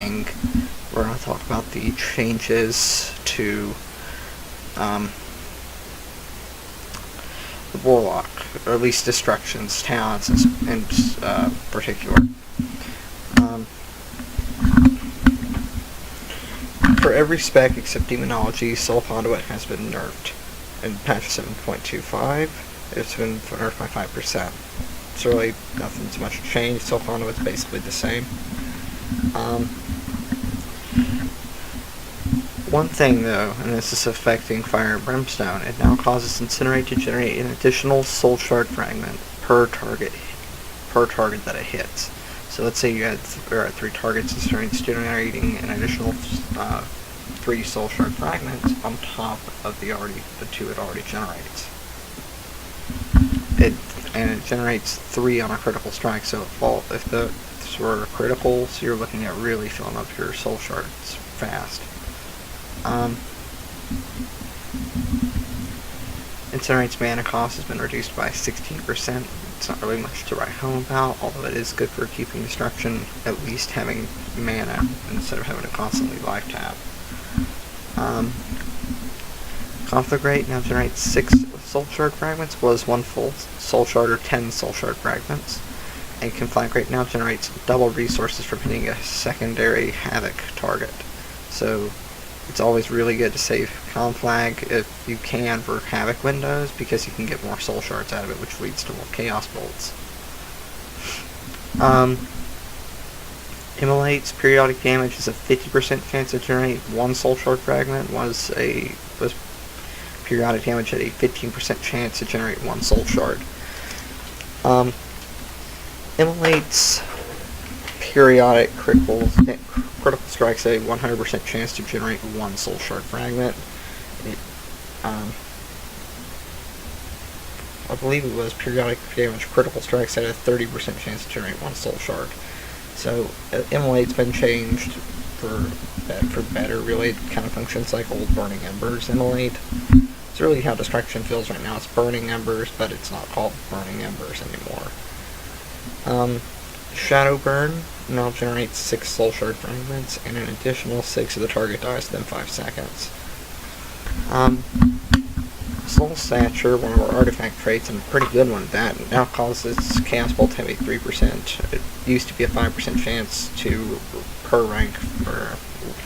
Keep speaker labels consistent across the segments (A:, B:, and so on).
A: ending, we're going to talk about the changes to the Warlock, or at least Destruction's talents in particular. For every spec except Demonology, Soul Conduit has been nerfed. In patch 7.25, it's been nerfed by 5%. It's really nothing too much changed. Soul Conduit's basically the same. One thing though, and this is affecting Fire and Brimstone, it now causes Incinerate to generate an additional Soul Shard fragment per target that it hits. So let's say you had 3 targets, Incinerate's generating an additional 3 Soul Shard fragments on top of the 2 it already generates. It generates 3 on a critical strike, so if those were criticals, you're looking at really filling up your Soul Shards fast. Incinerate's mana cost has been reduced by 16%. It's not really much to write home about, although it is good for keeping Destruction, at least having mana instead of having to constantly life tap. Conflagrate now generates 6 Soul Shard fragments, was 1 full Soul Shard or 10 Soul Shard fragments. And Conflagrate now generates double resources from hitting a secondary Havoc target. So it's always really good to save Conflag if you can for Havoc windows, because you can get more Soul Shards out of it, which leads to more Chaos Bolts. Immolate's periodic damage is a 50% chance to generate 1 Soul Shard fragment, was periodic damage at a 15% chance to generate 1 Soul Shard. Immolate's periodic critical strikes a 100% chance to generate 1 Soul Shard fragment. I believe it was periodic damage critical strikes at a 30% chance to generate 1 Soul Shard. So Immolate's been changed for better. Really, it kind of functions like old Burning Embers Immolate. It's really how Destruction feels right now. It's Burning Embers, but it's not called Burning Embers anymore. Shadowburn now generates 6 Soul Shard fragments, and an additional 6 if the target dies within 5 seconds. Soul Stature, one of our artifact traits, and a pretty good one at that, now causes Chaos Bolt to have a 3%. It used to be a 5% chance per rank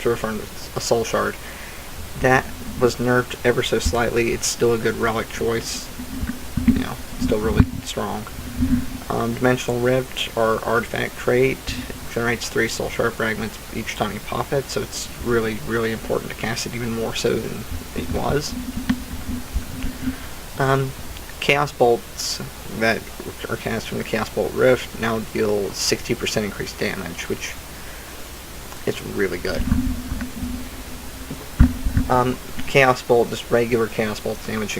A: to return a Soul Shard. That was nerfed ever so slightly. It's still a good relic choice. Still really strong. Dimensional Rift, our artifact trait, generates 3 Soul Shard fragments each time you pop it, so it's really, really important to cast it, even more so than it was. Chaos Bolts that are cast from the Chaos Bolt Rift now deal 60% increased damage, which is really good. Chaos Bolt, just regular Chaos Bolt damage,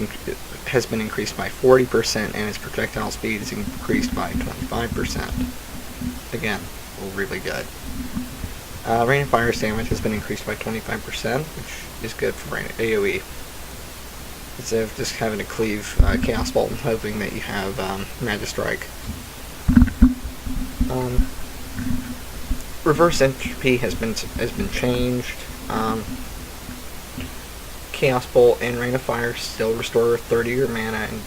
A: has been increased by 40%, and its projectile speed is increased by 25%. Again, really good. Rain of Fire's damage has been increased by 25%, which is good for AoE. Instead of just having to cleave Chaos Bolt and hoping that you have Magistrike. Reverse Entropy has been changed. Chaos Bolt and Rain of Fire still restore 30 of your mana and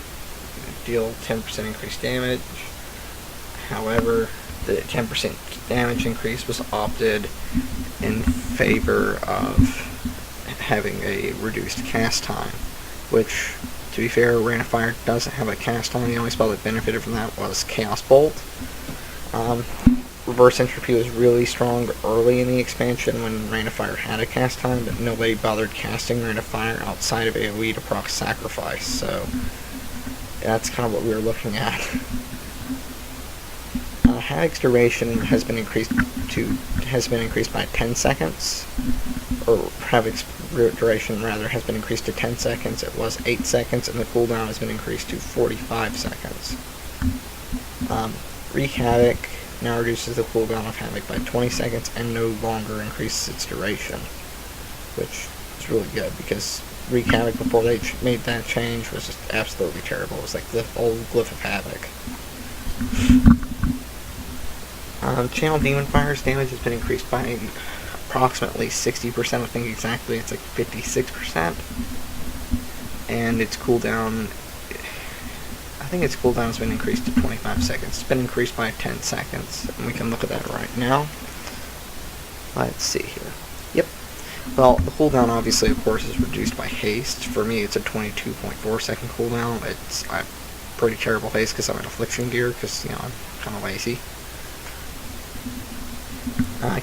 A: deal 10% increased damage. However, the 10% damage increase was opted in favor of having a reduced cast time, which, to be fair, Rain of Fire doesn't have a cast time. The only spell that benefited from that was Chaos Bolt. Reverse Entropy was really strong early in the expansion when Rain of Fire had a cast time, but nobody bothered casting Rain of Fire outside of AoE to proc Sacrifice, so that's kind of what we were looking at. Havoc's duration has been increased by 10 seconds, or Havoc's duration rather has been increased to 10 seconds. It was 8 seconds, and the cooldown has been increased to 45 seconds. Wreak Havoc now reduces the cooldown of Havoc by 20 seconds and no longer increases its duration, which is really good, because Wreak Havoc before they made that change was just absolutely terrible. It was like the old Glyph of Havoc. Channel Demon Fire's damage has been increased by approximately 60%, I think exactly, it's like 56%. And its cooldown, I think its cooldown has been increased to 25 seconds. It's been increased by 10 seconds, and we can look at that right now. Let's see here. Yep. Well, the cooldown obviously, of course, is reduced by haste. For me, it's a 22.4 second cooldown. It's a pretty terrible haste because I'm in Affliction gear, because, you know, I'm kind of lazy.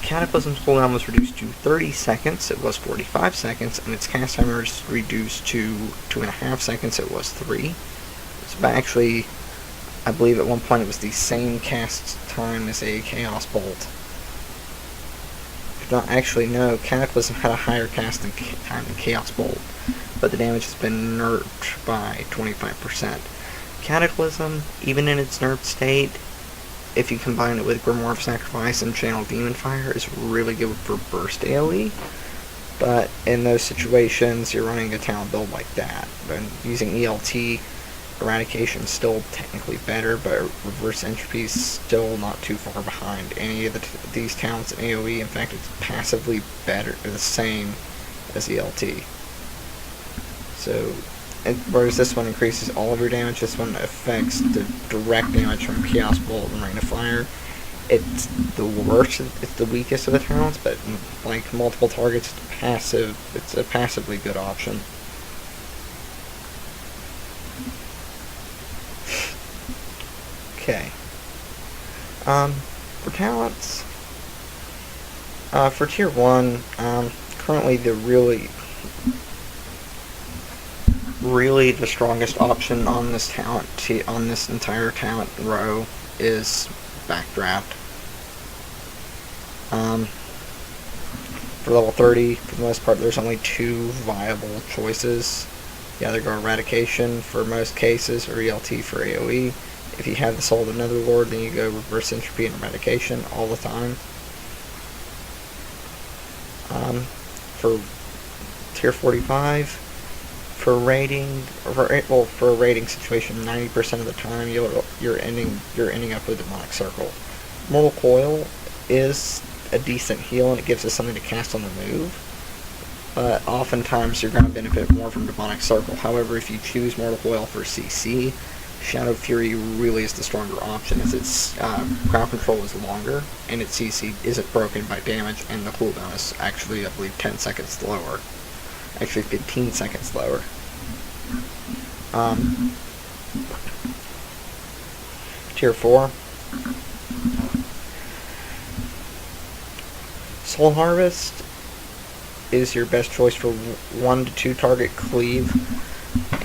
A: Cataclysm's cooldown was reduced to 30 seconds. It was 45 seconds, and its cast timer is reduced to 2.5 seconds. It was 3. So actually, I believe at one point it was the same cast time as a Chaos Bolt. If not, actually, no, Cataclysm had a higher cast time than Chaos Bolt, but the damage has been nerfed by 25%. Cataclysm, even in its nerfed state, if you combine it with Grimoire of Sacrifice and Channel Demon Fire, is really good for burst AoE. But in those situations, you're running a talent build like that. And using ELT, Eradication is still technically better, but Reverse Entropy is still not too far behind any of these talents in AoE. In fact, it's passively better, the same as ELT. So, whereas this one increases all of your damage, this one affects the direct damage from Chaos Bolt and Rain of Fire. It's the worst, it's the weakest of the talents, but like multiple targets, it's a passively good option. Okay. For talents, for tier 1, currently the really the strongest option on this on this entire talent row is Backdraft. For level 30, for the most part, there's only 2 viable choices. You either go Eradication for most cases, or ELT for AoE. If you have the Soul of the Netherlord, then you go Reverse Entropy and Eradication all the time. For tier 45, for a rating situation, 90% of the time you're ending up with Demonic Circle. Mortal Coil is a decent heal, and it gives us something to cast on the move. But oftentimes you're going to benefit more from Demonic Circle. However, if you choose Mortal Coil for CC, Shadow Fury really is the stronger option, as its crowd control is longer, and its CC isn't broken by damage, and the cooldown is actually, I believe, 10 seconds lower. Actually, 15 seconds lower. Tier 4. Soul Harvest is your best choice for 1 to 2 target cleave.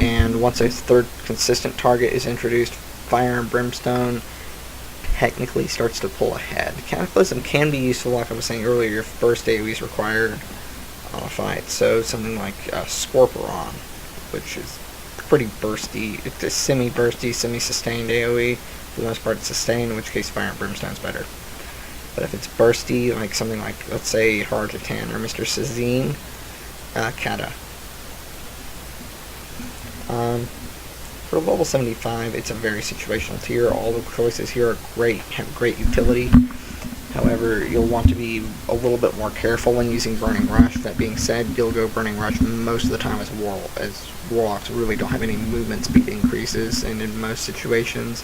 A: And once a third consistent target is introduced, Fire and Brimstone technically starts to pull ahead. Cataclysm can be useful, like I was saying earlier, if burst AoE is required on a fight. So something like Scorpion, which is pretty bursty. It's a semi-bursty, semi-sustained AoE. For the most part, it's sustained, in which case Fire and Brimstone's better. But if it's bursty, like something like, let's say, Harjatan or Mr. Sazine, Kata. For level 75, it's a very situational tier. All the choices here are great, have great utility. However, you'll want to be a little bit more careful when using Burning Rush. That being said, you'll go Burning Rush most of the time as Warlocks really don't have any movement speed increases, and in most situations,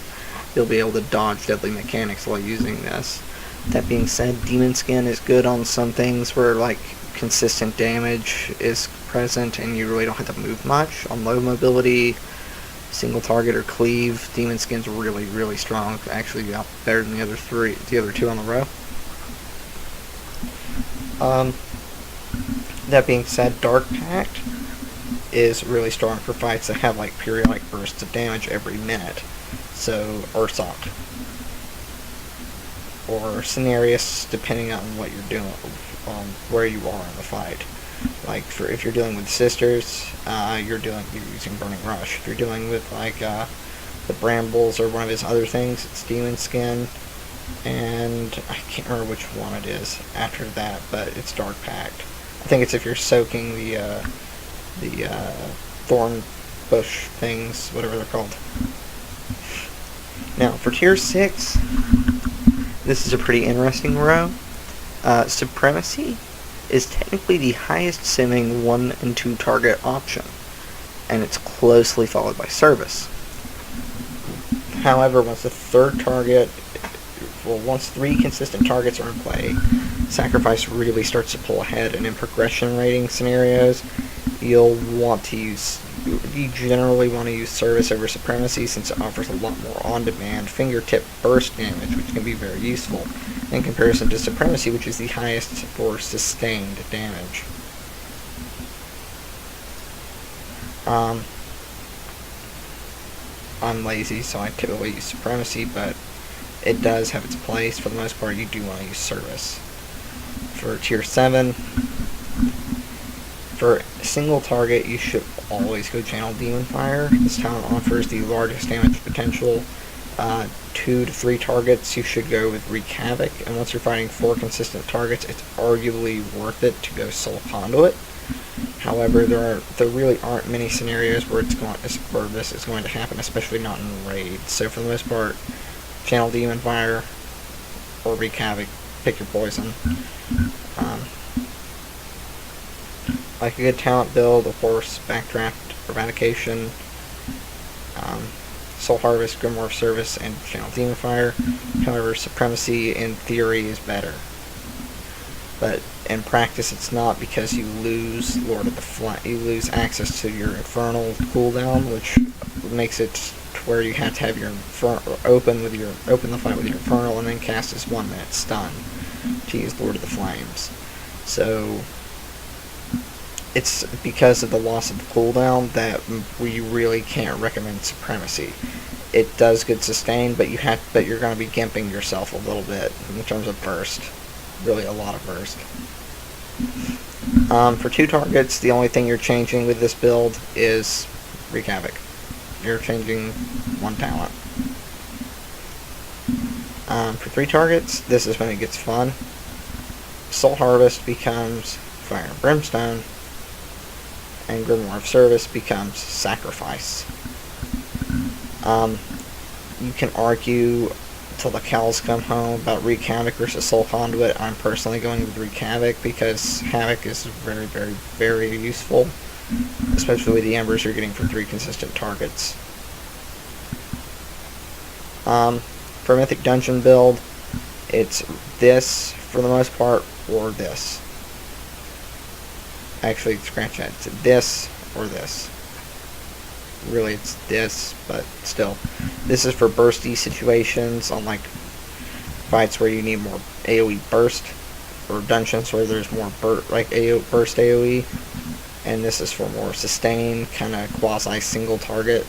A: you'll be able to dodge deadly mechanics while using this. That being said, Demon Skin is good on some things where, like, consistent damage is present and you really don't have to move much. On low mobility, single target or cleave, Demon Skin's really, really strong. Actually, better than the other two on the row. That being said, Dark Pact is really strong for fights that have like periodic bursts of damage every minute. So, Ursoc. Or Cenarius, depending on what you're doing, on where you are in the fight. Like, if you're dealing with Sisters, you're using Burning Rush. If you're dealing with like the Brambles or one of his other things, it's Demon Skin, and I can't remember which one it is after that, but it's Dark Pact. I think it's if you're soaking the thorn bush things, whatever they're called. Now, for tier 6, this is a pretty interesting row. Supremacy is technically the highest simming 1 and 2 target option, and it's closely followed by service. However, once once 3 consistent targets are in play, sacrifice really starts to pull ahead, and in progression rating scenarios, you generally want to use service over supremacy, since it offers a lot more on-demand fingertip burst damage, which can be very useful, in comparison to supremacy, which is the highest for sustained damage. I'm lazy, so I typically use supremacy, but it does have its place. For the most part, you do want to use service. For tier 7, for a single target, you should always go Channel Demon Fire. This talent offers the largest damage potential. 2 to 3 targets, you should go with Wreak Havoc, and once you're fighting 4 consistent targets, it's arguably worth it to go Soul Conduit. However, there really aren't many scenarios where this is going to happen, especially not in raids. So for the most part, Channel Demon Fire or Wreak Havoc, pick your poison. Like a good talent build, of course, Backdraft, Eradication, Soul Harvest, Grimoire of Service, and Channel Demon Fire. However, Supremacy in theory is better, but in practice it's not, because you lose you lose access to your Infernal cooldown, which makes it to where you have to have your open the fight with your Infernal and then cast as 1 minute stun to use Lord of the Flames. So it's because of the loss of the cooldown that we really can't recommend Supremacy. It does good sustain, but you're going to be gimping yourself a little bit in terms of burst. Really a lot of burst. For 2 targets, the only thing you're changing with this build is Wreak Havoc. You're changing 1 talent. For 3 targets, this is when it gets fun. Soul Harvest becomes Fire and Brimstone, and Grimoire of Service becomes Sacrifice. You can argue till the cows come home about Wreak Havoc versus Soul Conduit. I'm personally going with Wreak Havoc, because Havoc is very, very, very useful, especially with the Embers you're getting for 3 consistent targets. For Mythic Dungeon build, it's this for the most part, or this. Actually, scratch that. It's this or this. Really, it's this, but still. This is for bursty situations, on like fights where you need more AoE burst, or dungeons where there's more burst AoE, and this is for more sustained, kind of quasi single target.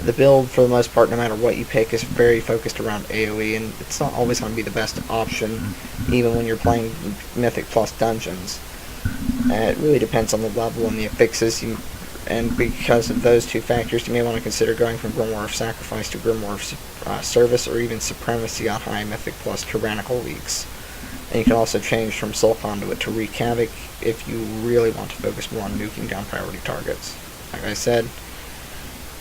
A: The build, for the most part, no matter what you pick, is very focused around AoE, and it's not always going to be the best option, even when you're playing Mythic plus Dungeons. It really depends on the level and the affixes, and because of those 2 factors, you may want to consider going from Grimoire of Sacrifice to Grimoire of Service, or even Supremacy on high Mythic plus Tyrannical leagues. And you can also change from Soul Conduit to Wreak Havoc if you really want to focus more on nuking down priority targets. Like I said,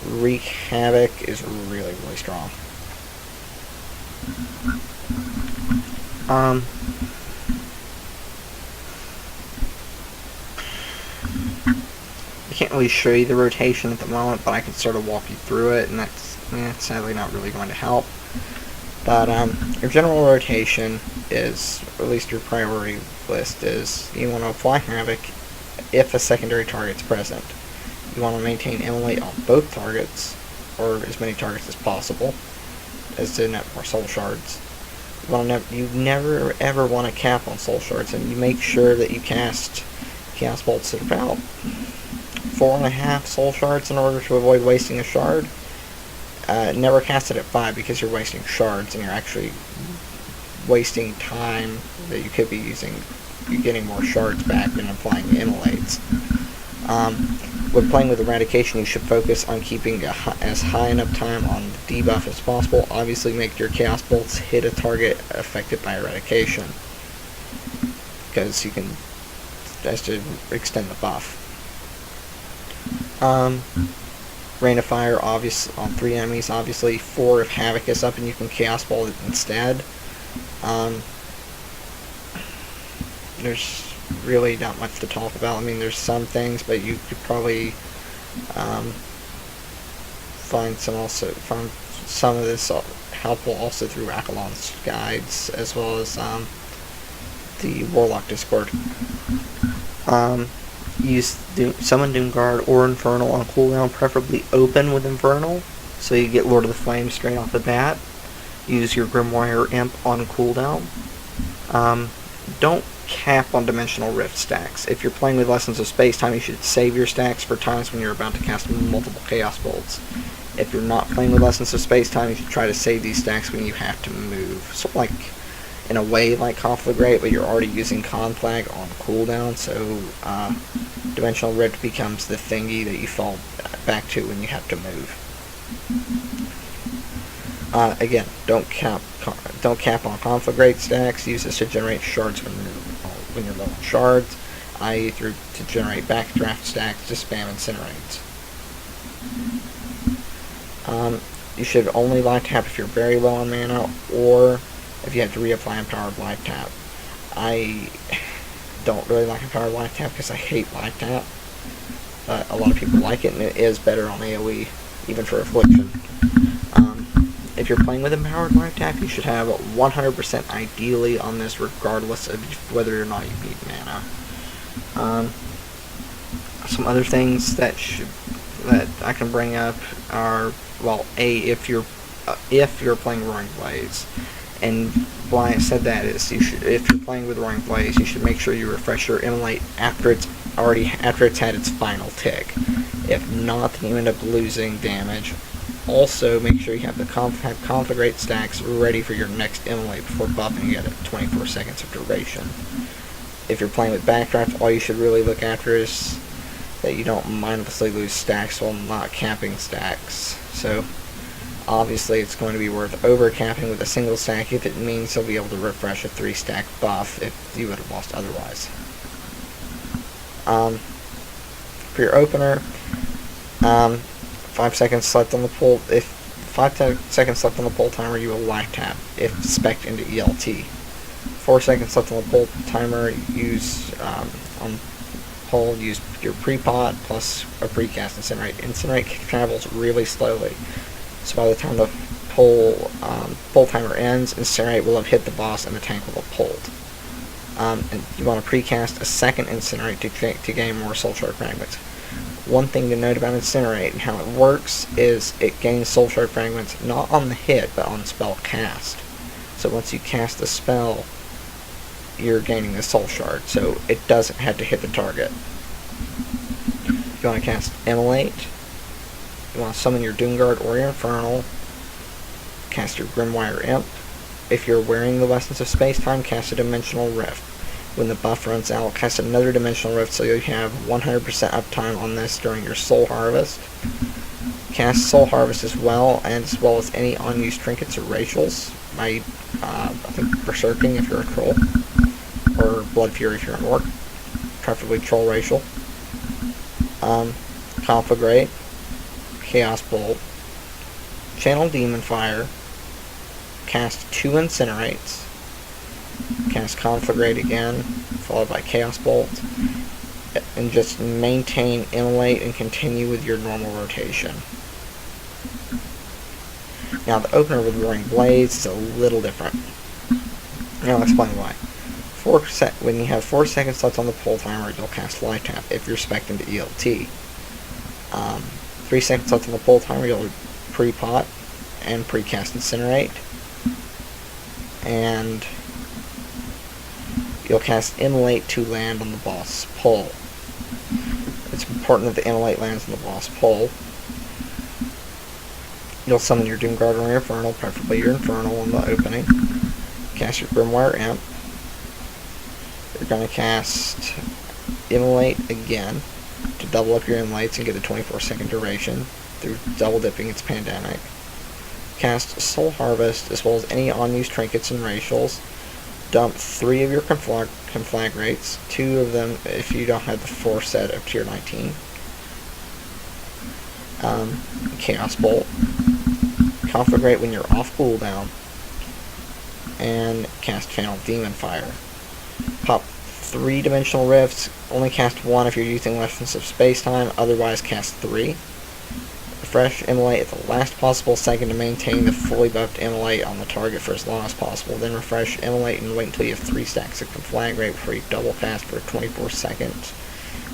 A: Wreak Havoc is really, really strong. I can't really show you the rotation at the moment, but I can sort of walk you through it, and that's sadly not really going to help. But your general rotation is, or at least your priority list is, you want to apply Havoc if a secondary target's present. You want to maintain Immolate on both targets, or as many targets as possible, as to net more Soul Shards. You never ever want to cap on Soul Shards, and you make sure that you cast Chaos Bolts at about 4.5 Soul Shards in order to avoid wasting a shard. Never cast it at 5, because you're wasting shards and you're actually wasting time that you could be using. You're getting more shards back than applying Immolates. When playing with Eradication, you should focus on keeping as high enough time on the debuff as possible. Obviously, make your Chaos Bolts hit a target affected by Eradication, because you can just to extend the buff. Rain of Fire, obvious on 3 enemies. Obviously, 4 if Havoc is up, and you can Chaos Bolt it instead. there's really not much to talk about. I mean, there's some things, but you could probably find some of this helpful also through Akalon's guides, as well as the Warlock Discord. Summon Doomguard or Infernal on cooldown, preferably open with Infernal, so you get Lord of the Flames straight off the bat. Use your Grimoire Imp on cooldown. Don't cap on Dimensional Rift stacks. If you're playing with Lessons of Space-Time, you should save your stacks for times when you're about to cast multiple Chaos Bolts. If you're not playing with Lessons of Space-Time, you should try to save these stacks when you have to move. Sort of like, in a way, like Conflagrate, but you're already using Conflag on cooldown, so Dimensional Rift becomes the thingy that you fall back to when you have to move. Again, don't cap on Conflagrate stacks. Use this to generate shards when you're low on shards, i.e. to generate backdraft stacks to spam Incinerates. You should only life tap if you're very low on mana, or if you have to reapply Empowered Life Tap. I don't really like Empowered Life Tap because I hate Life Tap, but a lot of people like it, and it is better on AoE, even for Affliction. If you're playing with Empowered Life Tap, you should have 100% ideally on this, regardless of whether or not you need mana. Some other things that I can bring up are, well, if you're playing Roaring Blaze, and why I said that is if you're playing with Roaring Blaze, you should make sure you refresh your Immolate after it's had its final tick. If not, then you end up losing damage. Also, make sure you have Conflagrate stacks ready for your next Immolate before buffing it at 24 seconds of duration. If you're playing with Backdraft, all you should really look after is that you don't mindlessly lose stacks while not capping stacks. So, obviously, it's going to be worth over-capping with a single stack if it means you'll be able to refresh a 3-stack buff if you would have lost otherwise. For your opener, 5 seconds left on the pull. If 5 seconds left on the pull timer, you will life tap if spec'd into ELT. 4 seconds left on the pull timer, use your pre-pot plus a precast Incinerate. Incinerate travels really slowly, so by the time the pull timer ends, Incinerate will have hit the boss and the tank will have pulled. And you want to precast a second Incinerate to gain more Soul Shard Fragments. One thing to note about Incinerate and how it works is it gains Soul Shard Fragments not on the hit, but on spell cast. So once you cast the spell, you're gaining the Soul Shard, so it doesn't have to hit the target. If you want to cast Immolate, you want to summon your Doomguard or your Infernal, cast your Grimoire Imp. If you're wearing the Lessons of Space-Time, cast a Dimensional Rift. When the buff runs out, cast another Dimensional Rift so you have 100% uptime on this during your Soul Harvest. Cast Soul Harvest as well as any unused trinkets or racials. I think Berserking if you're a Troll, or Blood Fury if you're an Orc, preferably Troll racial. Conflagrate, Chaos Bolt, Channel Demon Fire, cast 2 Incinerates, cast Conflagrate again, followed by Chaos Bolt, and just maintain Immolate and continue with your normal rotation. Now the opener with Roaring Blaze is a little different. Now I'll explain why. When you have 4 seconds left on the pull timer, you'll cast Life Tap if you're spec'd into ELT. 3 seconds left on the pull timer, you'll pre-pot and pre-cast Incinerate. And you'll cast Immolate to land on the boss pull. It's important that the Immolate lands on the boss pull. You'll summon your Doomguard or your Infernal, preferably your Infernal in the opening. Cast your Grimoire Imp. You're going to cast Immolate again to double up your Immolates and get a 24-second duration through double dipping its Pandemic. Cast Soul Harvest as well as any unused trinkets and racials. Dump 3 of your Conflagrates, 2 of them if you don't have the 4 set of tier 19. Chaos Bolt. Conflagrate when you're off cooldown. And cast Channel Demon Fire. Pop 3-dimensional rifts, only cast 1 if you're using lessons of space-time, otherwise cast 3. Refresh immolate at the last possible second to maintain the fully buffed immolate on the target for as long as possible. Then refresh immolate and wait until you have 3 stacks of conflagrate before you double cast for 24 seconds.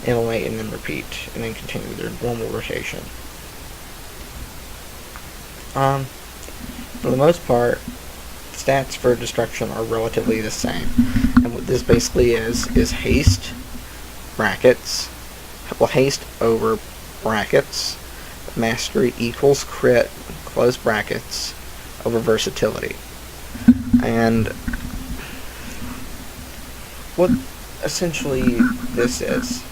A: Immolate and then repeat, and then continue with your normal rotation. For the most part, stats for destruction are relatively the same. And what this basically is haste, brackets, well, haste over brackets, mastery equals crit, close brackets, over versatility. And what essentially this is,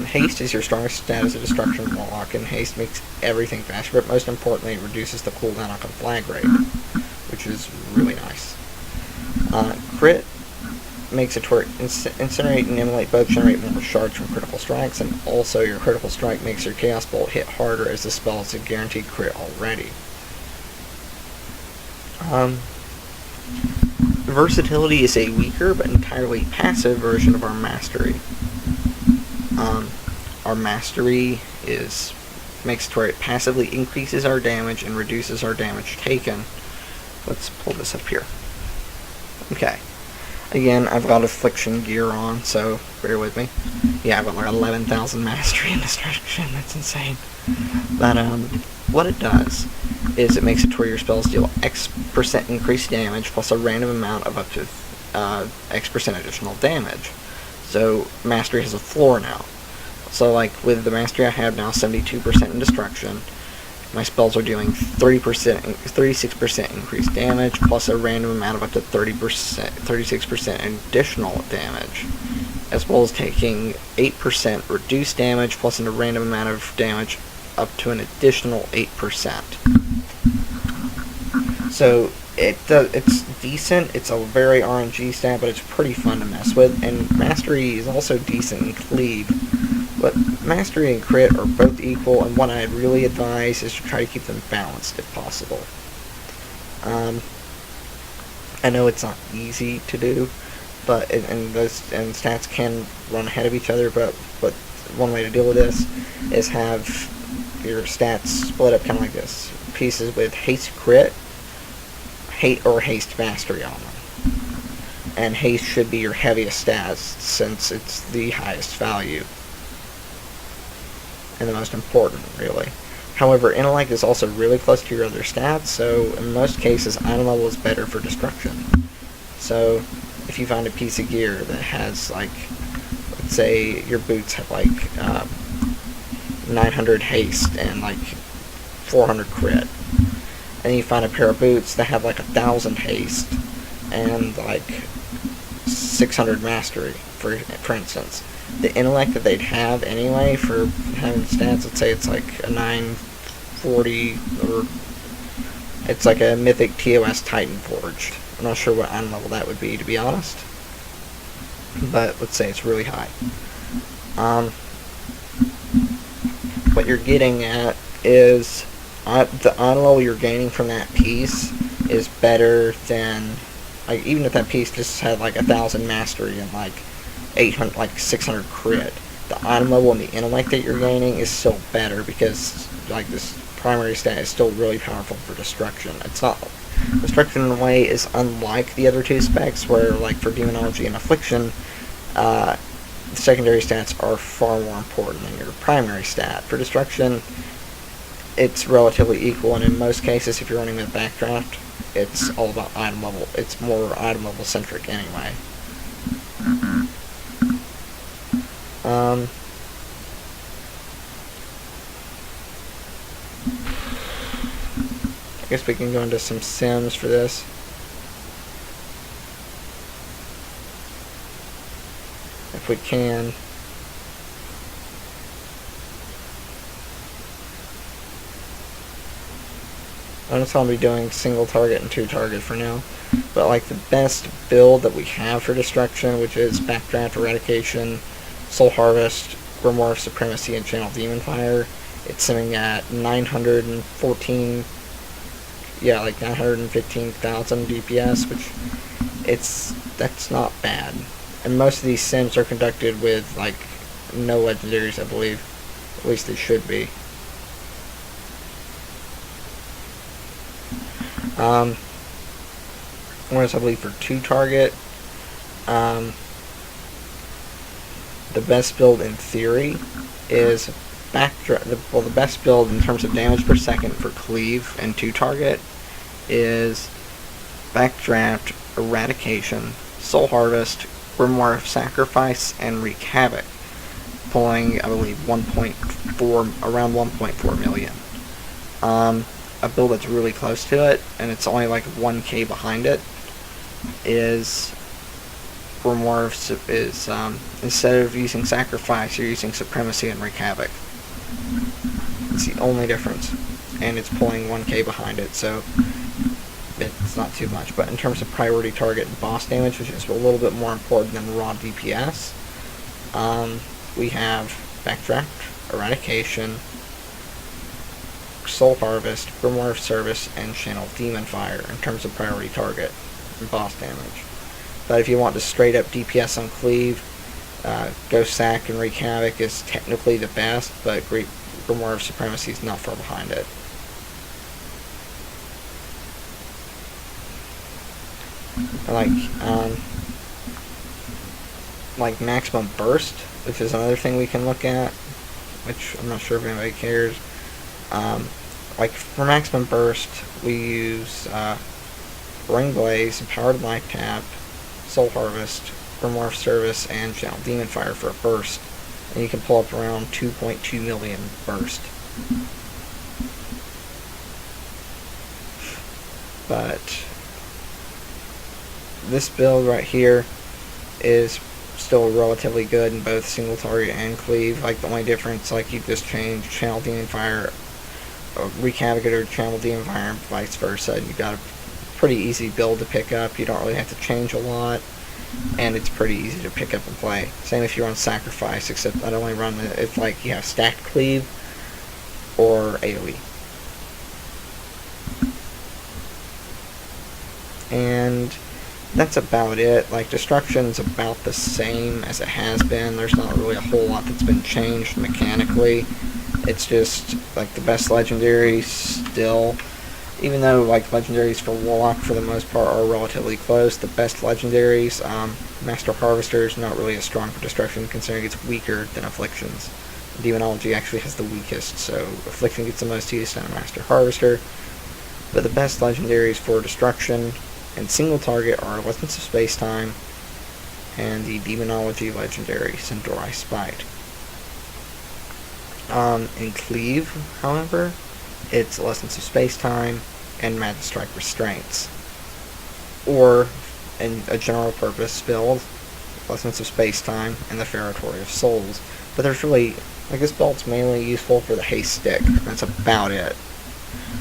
A: haste is your strongest stat as a destruction warlock, and haste makes everything faster, but most importantly, it reduces the cooldown on conflagrate, which is really nice. Crit makes it to where incinerate and immolate both generate more shards from critical strikes, and also your critical strike makes your chaos bolt hit harder as the spell is a guaranteed crit already. Versatility is a weaker but entirely passive version of our mastery. Our mastery makes it to where it passively increases our damage and reduces our damage taken. Let's pull this up here. Okay. Again, I've got affliction gear on, so bear with me. Yeah, I've got like 11,000 mastery in destruction. That's insane. But what it does is it makes it to where your spells deal X% increased damage plus a random amount of up to X% additional damage. So mastery has a floor now. So like with the mastery I have now, 72% in destruction, my spells are dealing 36% increased damage, plus a random amount of up to 36% additional damage, as well as taking 8% reduced damage, plus a random amount of damage up to an additional 8%. So it's decent. It's a very RNG stat, but it's pretty fun to mess with. And mastery is also decent in cleave. But mastery and crit are both equal, and what I'd really advise is to try to keep them balanced if possible. I know it's not easy to do, but and stats can run ahead of each other. But one way to deal with this is have your stats split up kind of like this: pieces with haste crit, haste mastery on them. And haste should be your heaviest stats since it's the highest value and the most important, really. However, intellect is also really close to your other stats, so in most cases, item level is better for destruction. So, if you find a piece of gear that has, like, let's say your boots have, like, 900 haste and, like, 400 crit, and you find a pair of boots that have, like, 1,000 haste and, like, 600 mastery, for instance. The intellect that they'd have anyway for having stats, let's say it's like a 940, or it's like a mythic TOS Titan Forged. I'm not sure what item level that would be, to be honest, but let's say it's really high. What you're getting at is the item level you're gaining from that piece is better than, like, even if that piece just had like 1,000 mastery and like 800, like 600 crit, the item level and the intellect that you're gaining is still better because like this primary stat is still really powerful for destruction. It's not, destruction in a way is unlike the other two specs where, like, for demonology and affliction, the secondary stats are far more important than your primary stat. For destruction, it's relatively equal, and in most cases, if you're running with backdraft, it's all about item level. It's more item level centric anyway. I guess we can go into some sims for this. If we can. I'm just going to be doing single target and 2 target for now. But like the best build that we have for destruction, which is Backdraft, Eradication, Soul Harvest, Grimoire of Supremacy, and Channel Demon Fire, it's sitting at 915,000 DPS, which it's that's not bad. And most of these sims are conducted with like no legendaries, I believe. At least they should be. Whereas I believe for 2-target, the best build in theory is the best build in terms of damage per second for cleave and 2-target is Backdraft, Eradication, Soul Harvest, Grimoire of Sacrifice, and Wreak Havoc, pulling, I believe, around 1.4 million. A build that's really close to it, and it's only like 1k behind it, is Grimoire is instead of using Sacrifice, you're using Supremacy and Wreak Havoc. It's the only difference, and it's pulling 1k behind it, so it's not too much. But in terms of priority target and boss damage, which is a little bit more important than raw DPS, we have Backdraft, Eradication, Soul Harvest, Grimoire of Service, and Channel Demon Fire in terms of priority target and boss damage. But if you want to straight up DPS on Cleave, Ghost Sack and Wreak Havoc is technically the best, but Grimoire of Supremacy is not far behind it. Like Maximum Burst, which is another thing we can look at, which I'm not sure if anybody cares. Like for Maximum Burst, we use Ring Blaze, Empowered Life Tap, Soul Harvest, Grimoire of Service, and Channel Demon Fire for a burst, and you can pull up around 2.2 million burst. But this build right here is still relatively good in both single target and cleave. Like the only difference, like you just change Channel Demon Fire, Wreak Havoc or Channel Demon Fire, and vice versa, and you got a pretty easy build to pick up. You don't really have to change a lot, and it's pretty easy to pick up and play. Same if you run Sacrifice, except I'd only run it if like you have stacked cleave or AoE. And that's about it. Like Destruction's about the same as it has been. There's not really a whole lot that's been changed mechanically. It's just like the best legendaries still, even though like legendaries for Warlock for the most part are relatively close, the best legendaries, Master Harvester is not really as strong for Destruction considering it's weaker than Afflictions. Demonology actually has the weakest, so Affliction gets the most use out of Master Harvester. But the best legendaries for Destruction and single target are Lessons of Space-Time and the Demonology legendary Sindori Spite. In Cleave, however, it's Lessons of Space-Time and Magic Strike Restraints. Or, in a general purpose build, Lessons of Space-Time and the Ferratory of Souls. But there's really, like, this build's mainly useful for the haste stick. That's about it.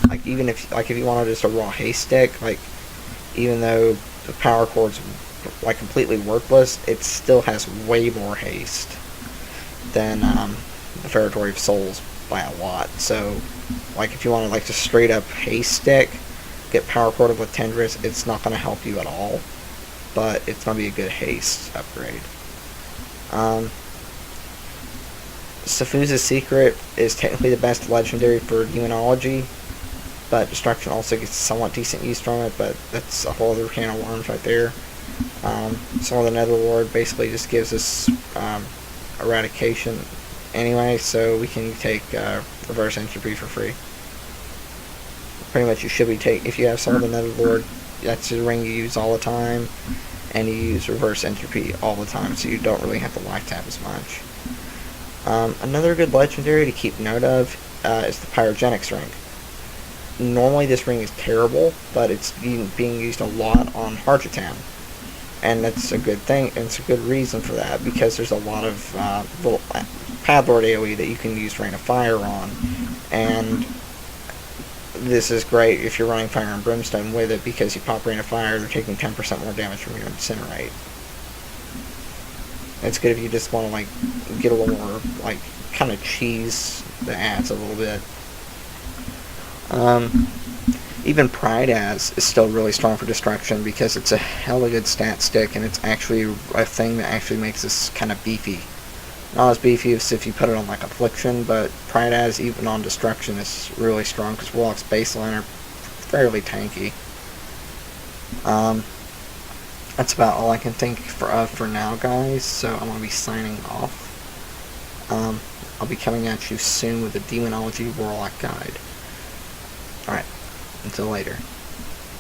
A: Like, even if you wanted just a raw haste stick, like, even though the power chord's like completely worthless, it still has way more haste than the Ferratory of Souls by a lot. So, like, if you want to like just straight up haste stick, get power chorded with Tendrils, it's not going to help you at all, but it's going to be a good haste upgrade. Safuza's Secret is technically the best legendary for Demonology, but Destruction also gets somewhat decent use from it, but that's a whole other can of worms right there. Some of the Netherlord basically just gives us Eradication anyway, so we can take Reverse Entropy for free. Pretty much you should be if you have some of the Netherlord, that's the ring you use all the time, and you use Reverse Entropy all the time, so you don't really have to life tap as much. Another good legendary to keep note of is the Pyrogenics ring. Normally this ring is terrible, but it's being used a lot on Harjatan, and that's a good thing, and it's a good reason for that, because there's a lot of little Padlord AoE that you can use Rain of Fire on, and this is great if you're running Fire and Brimstone with it, because you pop Rain of Fire, they're taking 10% more damage from your Incinerate. It's good if you just want to like get a little more like kind of cheese the ads a little bit. Even Pride As is still really strong for destruction because it's a hella good stat stick, and it's actually a thing that actually makes this kind of beefy. Not as beefy as if you put it on like Affliction, but Pride As even on destruction is really strong because Warlock's baseline are fairly tanky. That's about all I can think for now, guys, so I'm going to be signing off. I'll be coming at you soon with a Demonology Warlock guide. Alright, until later.